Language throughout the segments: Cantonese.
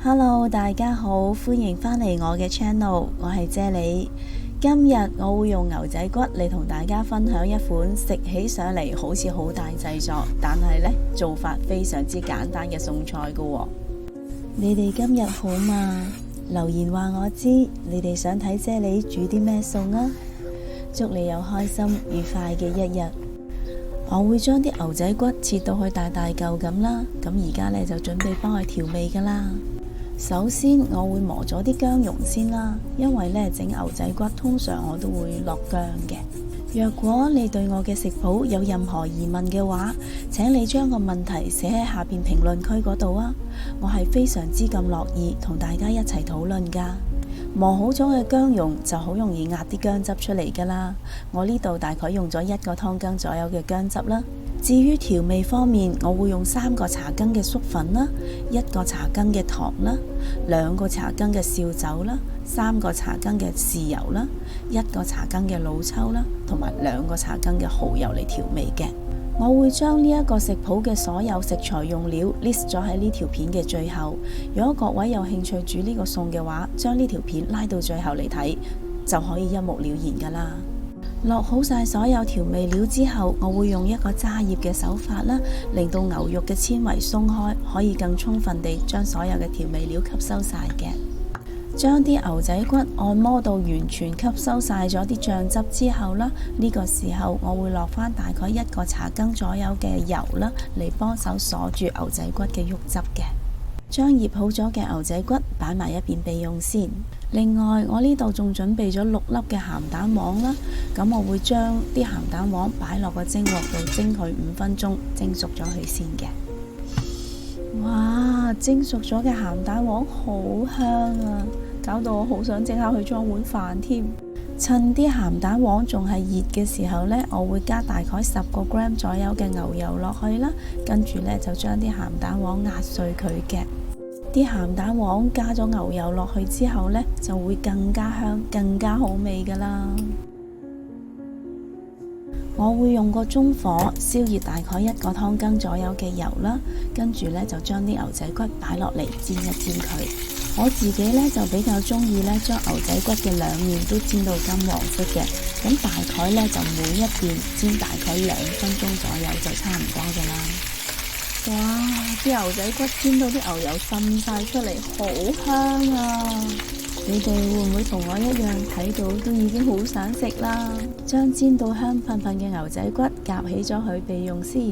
Hello，大家好，歡迎返嚟我嘅 channel， 我係啫喱。今日我會用牛仔骨嚟同大家分享一款食起上嚟好似好大製作，但係呢做法非常之簡單嘅餸菜㗎喎。你哋今日好嗎？留言話我知，你哋想睇啫喱煮啲咩餸啊？祝你有開心愉快嘅一日。我會將啲牛仔骨切到去大大嚿咁啦，咁而家呢就準備幫佢調味㗎啦。首先我會磨咗啲薑蓉先啦，因為呢整牛仔骨通常我都會落薑嘅。若果你對我嘅食譜有任何疑問嘅話，請你將個問題寫喺下邊評論區嗰度啊，我係非常之咁樂意同大家一齊討論㗎。磨好咗嘅薑蓉就好容易壓啲薑汁出嚟㗎啦，我呢度大概用咗1個湯羹左右嘅薑汁啦。至於調味方面，我會用3個茶羹嘅粟粉啦，1個茶羹嘅糖啦，2個茶羹嘅紹酒啦，3個茶羹嘅豉油啦，1個茶羹嘅老抽啦，同埋2個茶羹嘅蠔油嚟調味嘅。我會將呢一個食譜嘅所有食材用料 list 咗喺呢條片嘅最後。如果各位有興趣煮呢個餸嘅話，將呢條片拉到最後嚟睇，就可以一目了然㗎啦。落好晒所有調味料之後，我會用一個揸醃嘅手法啦，令到牛肉嘅纖維鬆開，可以更充分地將所有嘅調味料吸收晒嘅。將啲牛仔骨按摩到完全吸收晒咗啲醬汁之後啦，呢個時候我會落返大概1個茶羹左右嘅油啦，嚟幫手鎖住牛仔骨嘅肉汁嘅。將醃好咗嘅牛仔骨擺埋一邊備用先。另外我呢度仲準備咗6粒嘅鹹蛋黃啦，咁我會將啲鹹蛋黃擺落個蒸鑊度蒸佢5分鐘，蒸熟咗佢先嘅。哇，蒸熟咗嘅鹹蛋黃好香啊，搞到我好想即刻去裝碗飯添。趁啲鹹蛋黃仲係熱嘅時候呢，我會加大概10個 gram 左右嘅牛油落去啦，跟住呢就將啲鹹蛋黃壓碎佢嘅。啲鹹蛋黃加咗牛油落去之後呢，就會更加香、更加好味㗎啦。我會用個中火燒熱大概1個湯羹左右嘅油啦，跟住呢就將啲牛仔骨擺落嚟煎一煎佢。我自己呢就比較中意呢將牛仔骨嘅2面都煎到金黃色嘅，咁大概呢就每一邊煎大概2分鐘左右就差唔多㗎啦。哇！啲牛仔骨煎到啲牛油滲晒出嚟，好香啊！你哋會唔會同我一樣睇到都已經好想食啦？將煎到香噴噴嘅牛仔骨夾起咗佢備用先。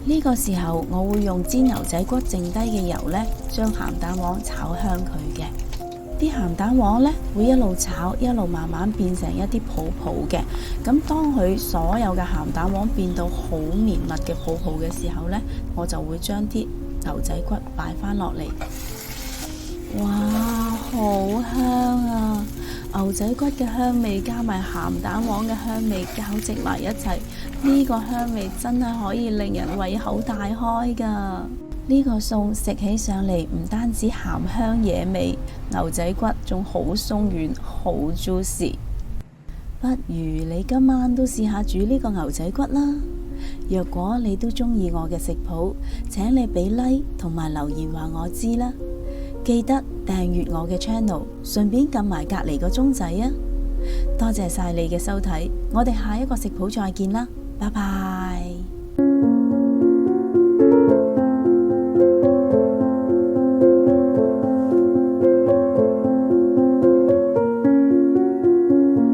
呢個時候我會用煎牛仔骨剩低嘅油呢，將鹹蛋黃炒香佢嘅。啲鹹蛋黃呢會一路炒一路慢慢變成一啲泡泡嘅，咁當佢所有嘅鹹蛋黃變到好綿密嘅泡泡嘅時候呢，我就會將啲牛仔骨擺返落嚟。哇，好香啊！牛仔骨嘅香味加埋鹹蛋黃嘅香味交織埋一齊，呢個香味真係可以令人胃口大開㗎。呢個餸食起上嚟唔單止鹹香惹味，牛仔骨仲好鬆軟，好 juicy。不如你今晚都試下煮呢個牛仔骨啦。若果你都中意我嘅食譜，請你俾 like 同埋留言話我知啦。記得訂閱我嘅 channel， 順便撳埋隔離個鐘仔啊！多謝晒你嘅收睇，我哋下一個食譜再見啦，拜拜。